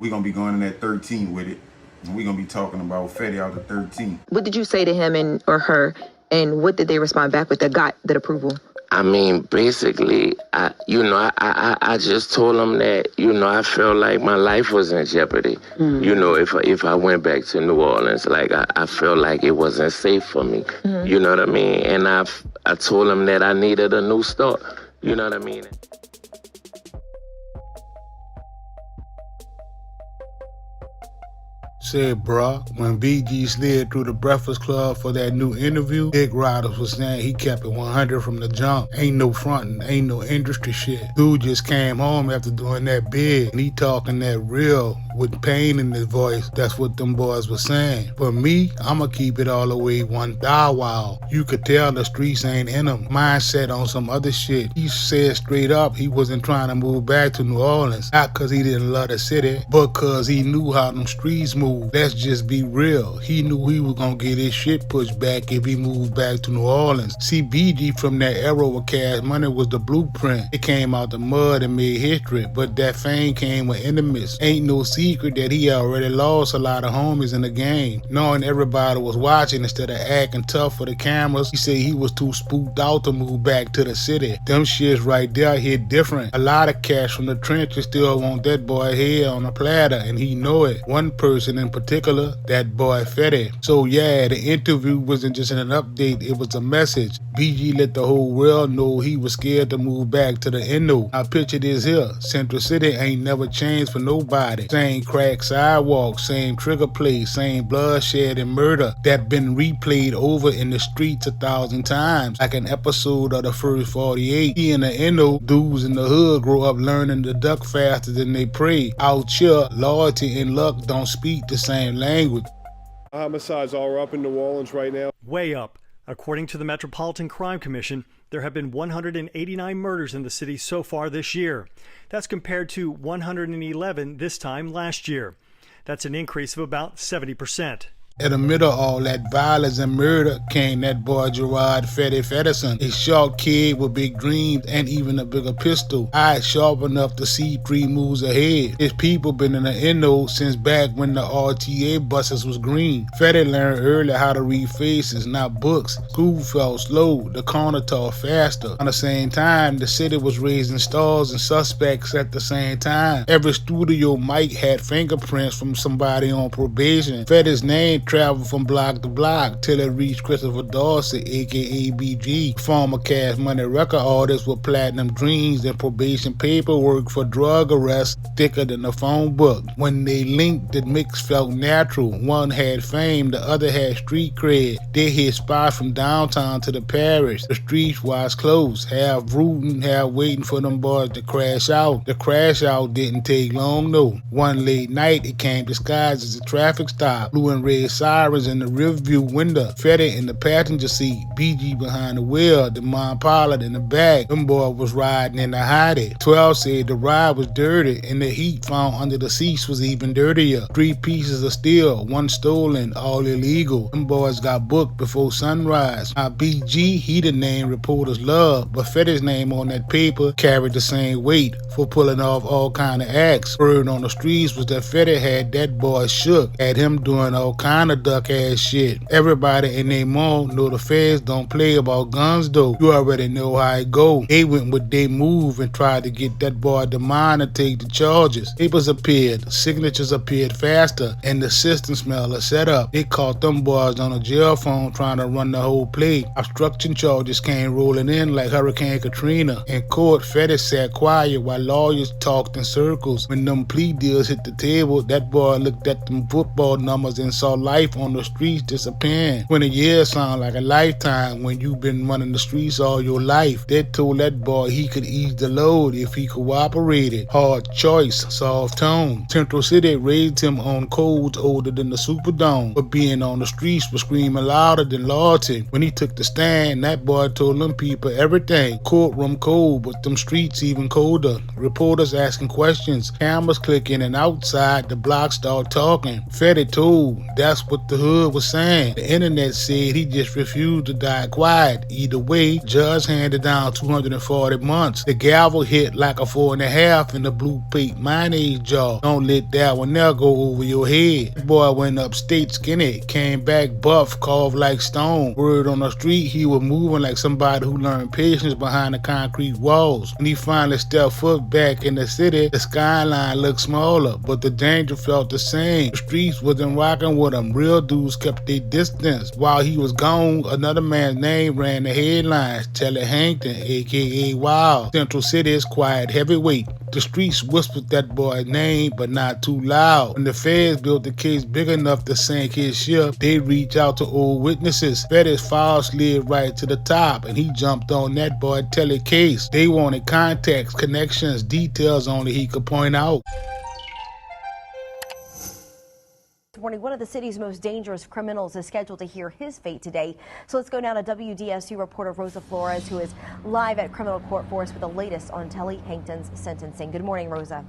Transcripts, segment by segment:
We're going to be going in at 13 with it. And we're going to be talking about Fetty out of 13. What did you say to him or her, and what did they respond back with that got that approval? I mean, basically, I just told them that, I felt like my life was in jeopardy. If I went back to New Orleans, like I felt like it wasn't safe for me. You know what I mean? And I told them that I needed a new start. You know what I mean? Said, bruh, when BG slid through the Breakfast Club for that new interview, Dick Riders was saying he kept it 100 from the jump. Ain't no frontin', ain't no industry shit. Dude just came home after doing that big, and he talking that real with pain in his voice. That's what them boys was saying. For me, I'ma keep it all the way 1,000. You could tell the streets ain't in him. Mindset on some other shit. He said straight up he wasn't trying to move back to New Orleans. Not cause he didn't love the city, but cause he knew how them streets move. Let's just be real. He knew he was gonna get his shit pushed back if he moved back to New Orleans. See, BG from that era with Cash Money was the blueprint. It came out the mud and made history, but that fame came with enemies. Ain't no secret that he already lost a lot of homies in the game. Knowing everybody was watching instead of acting tough for the cameras, he said he was too spooked out to move back to the city. Them shits right there hit different. A lot of cats from the trenches still want that boy head on a platter, and he know it. One person in particular, that boy Fetty. So yeah, the interview wasn't just an update, it was a message. BG let the whole world know he was scared to move back to the Indo. Now picture this here, Central City ain't never changed for nobody. Same crack sidewalks, same trigger play, same bloodshed and murder that been replayed over in the streets 1,000 times. Like an episode of the first 48. He and the Indo dudes in the hood grow up learning to duck faster than they pray. Out here, loyalty and luck don't speak the same language. Homicides are up in New Orleans right now. Way up. According to the Metropolitan Crime Commission, there have been 189 murders in the city so far this year. That's compared to 111 this time last year. That's an increase of about 70%. In the middle of all that violence and murder came that boy Jerod Fetti Fedison, a short kid with big dreams and even a bigger pistol. Eyes sharp enough to see 3 moves ahead. His people been in the Indo since back when the RTA buses was green. Fetti learned early how to read faces, not books. School felt slow, the corner taught faster. At the same time, the city was raising stars and suspects at the same time. Every studio mic had fingerprints from somebody on probation. Fetti's name traveled from block to block till it reached Christopher Dorsey, aka BG, former Cash Money record artist with platinum dreams and probation paperwork for drug arrests thicker than a phone book. When they linked, the mix felt natural. One had fame, the other had street cred. They hit spots from downtown to the parish. The streets was close, half rooting, half waiting for them boys to crash out. The crash out didn't take long though. One late night, it came disguised as a traffic stop. Blue and red sirens in the rearview window, Fetty in the passenger seat, BG behind the wheel, the pilot in the back. Them boy was riding in the hottie. 12 said the ride was dirty and the heat found under the seats was even dirtier. 3 pieces of steel, 1 stolen, all illegal. Them boys got booked before sunrise. Now BG, he the name reporters love, but Fetty's name on that paper carried the same weight for pulling off all kind of acts. Word on the streets was that Fetty had that boy shook, had him doing all kind of duck ass shit. Everybody in their mall know the feds don't play about guns though. You already know how it go. They went with they move and tried to get that boy DeMond to take the charges. Papers appeared, signatures appeared faster, and the system smelled a setup. They caught them boys on a jail phone trying to run the whole play. Obstruction charges came rolling in like Hurricane Katrina. In court, Fetty sat quiet while lawyers talked in circles. When them plea deals hit the table, that boy looked at them football numbers and saw life on the streets disappearing. 20 years sound like a lifetime when you've been running the streets all your life. They told that boy he could ease the load if he cooperated. Hard choice, soft tone. Central City raised him on codes older than the Superdome, but being on the streets was screaming louder than loyalty. When he took the stand, that boy told them people everything. Courtroom cold, but them streets even colder. Reporters asking questions, cameras clicking, and outside the block start talking. Fetty told, that's That's what the hood was saying. The internet said he just refused to die quiet. Either way, judge handed down 240 months. The gavel hit like a 4.5 in the blue plate mayonnaise jar. Don't let that one there go over your head. The boy went upstate skinny, came back buff, carved like stone. Word on the street, he was moving like somebody who learned patience behind the concrete walls. When he finally stepped foot back in the city, the skyline looked smaller, but the danger felt the same. The streets wasn't rocking with him. Real dudes kept their distance. While he was gone, another man's name ran the headlines. Telly Hankton, aka Wild. Central City's quiet heavyweight. The streets whispered that boy's name, but not too loud. When the feds built the case big enough to sink his ship, they reached out to old witnesses. Fetti's file slid right to the top, and he jumped on that boy Telly case. They wanted contacts, connections, details only he could point out. Morning, one of the city's most dangerous criminals is scheduled to hear his fate today. So let's go now to WDSU reporter Rosa Flores, who is live at criminal court for us with the latest on Telly Hankton's sentencing. Good morning, Rosa.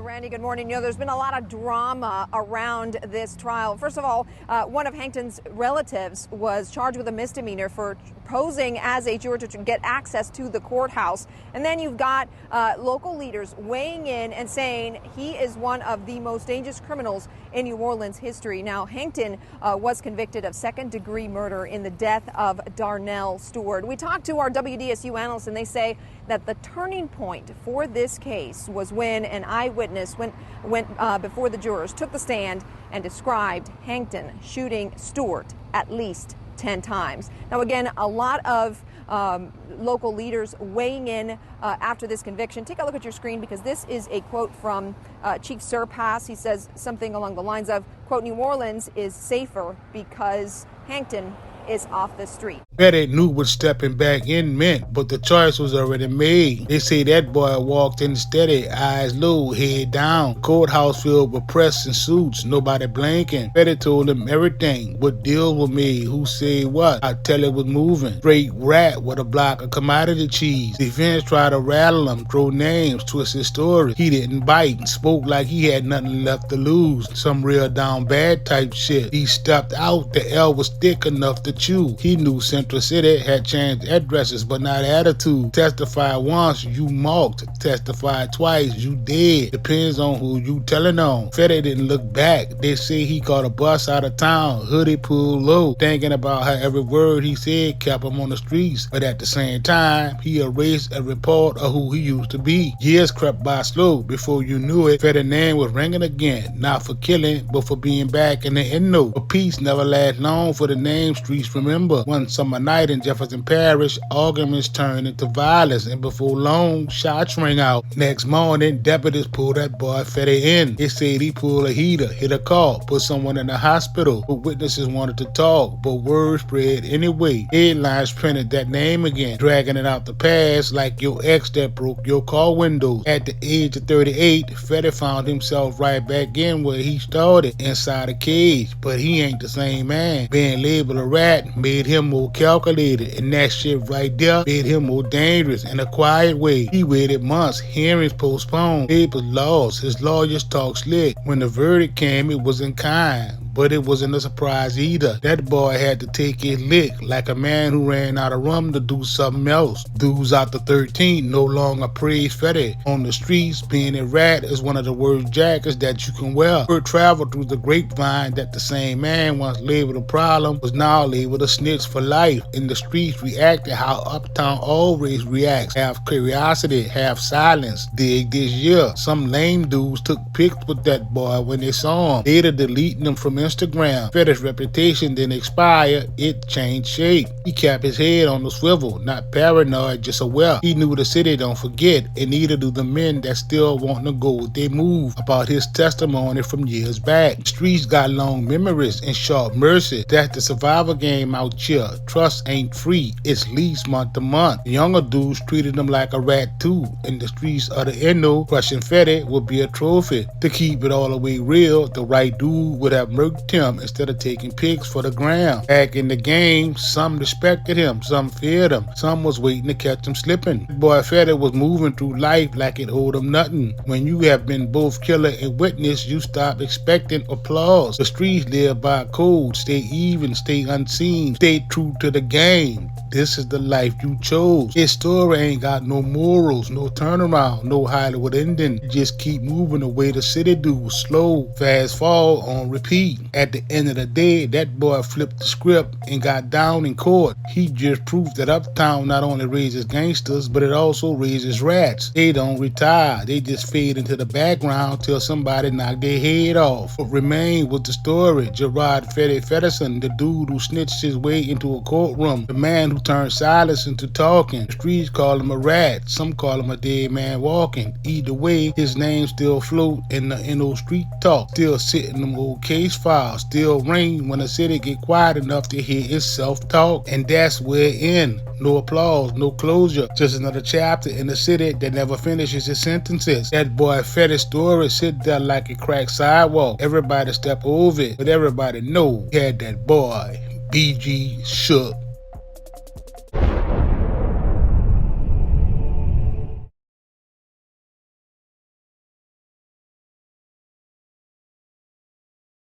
Randy, good morning. You know, there's been a lot of drama around this trial. First of all, one of Hankton's relatives was charged with a misdemeanor for posing as a juror to get access to the courthouse. And then you've got local leaders weighing in and saying he is one of the most dangerous criminals in New Orleans history. Now, Hankton was convicted of second-degree murder in the death of Darnell Stewart. We talked to our WDSU analysts, and they say that the turning point for this case was when an eyewitness went before the jurors, took the stand, and described Hankton shooting Stewart at least 10 times. Now, again, a lot of local leaders weighing in after this conviction. Take a look at your screen, because this is a quote from Chief Surpass. He says something along the lines of, quote, "New Orleans is safer because Hankton is off the street." Fetty knew what stepping back in meant, but the choice was already made. They say that boy walked in steady, eyes low, head down. Courthouse filled with press and suits, nobody blinking. Fetty told him everything, what deals were made, who said what, how Telly was moving. Straight rat with a block of commodity cheese. Defense tried to rattle him, throw names, twist his story. He didn't bite, spoke like he had nothing left to lose. Some real down bad type shit. He stepped out, the L was thick enough to chew. He knew Central City had changed addresses, but not attitude. Testify once, you mocked. Testify twice, you dead. Depends on who you telling on. Fetty didn't look back. They say he caught a bus out of town, hoodie pulled low, thinking about how every word he said kept him on the streets. But at the same time, he erased a report of who he used to be. Years crept by slow. Before you knew it, Fetty's name was ringing again. Not for killing, but for being back in the endo. But peace never lasts long for the name streets remember. One summer night in Jefferson Parish, arguments turned into violence, and before long, shots rang out. Next morning, deputies pulled that boy Fetty in. They said he pulled a heater, hit a car, put someone in the hospital. But witnesses wanted to talk, but word spread anyway. Headlines printed that name again, dragging it out the past like your ex that broke your car windows. At the age of 38, Fetty found himself right back in where he started, inside a cage. But he ain't the same man. Being labeled a rat made him more calculated, and that shit right there made him more dangerous in a quiet way. He waited months, hearings postponed, papers lost, his lawyers talk slick. When the verdict came, it was in kind. But it wasn't a surprise either. That boy had to take his lick like a man who ran out of rum to do something else. Dudes out the 13 no longer praise Fetty. On the streets, being a rat is one of the worst jackets that you can wear. Word traveled through the grapevine that the same man once labeled a problem was now labeled a snitch for life. In the streets reacted how Uptown always reacts. Half curiosity, half silence. Dig this year, some lame dudes took pics with that boy when they saw him, later deleting them from Instagram. Fetty's reputation didn't expire, it changed shape. He kept his head on the swivel, not paranoid, just aware. He knew the city don't forget, and neither do the men that still want to go with their move about his testimony from years back. The streets got long memories and short mercy. That's the survival game out here. Trust ain't free, it's leased month to month. The younger dudes treated him like a rat too. In the streets of the endo, crushing Fetty would be a trophy. To keep it all the way real, the right dude would have murked helped him instead of taking pics for the gram. Back in the game, some respected him, some feared him, some was waiting to catch him slipping. Boy Fetty was moving through life like it owed him nothing. When you have been both killer and witness, you stop expecting applause. The streets live by code, stay even, stay unseen, stay true to the game. This is the life you chose. His story ain't got no morals, no turnaround, no Hollywood ending. You just keep moving the way the city do, slow, fast fall on repeat. At the end of the day, that boy flipped the script and got down in court. He just proved that Uptown not only raises gangsters, but it also raises rats. They don't retire, they just fade into the background till somebody knock their head off. What remained was the story. Jerod Fetti Fedison, the dude who snitched his way into a courtroom, the man who turned silence into talking. The streets call him a rat, some call him a dead man walking. Either way, his name still float in the NO street talk, still sit in them old case files, still ring when the city get quiet enough to hear its self-talk. And that's where it ends. No applause, no closure, just another chapter in the city that never finishes its sentences. That boy Fetti's story sit there like a cracked sidewalk. Everybody step over it, but everybody know he had that boy BG shook.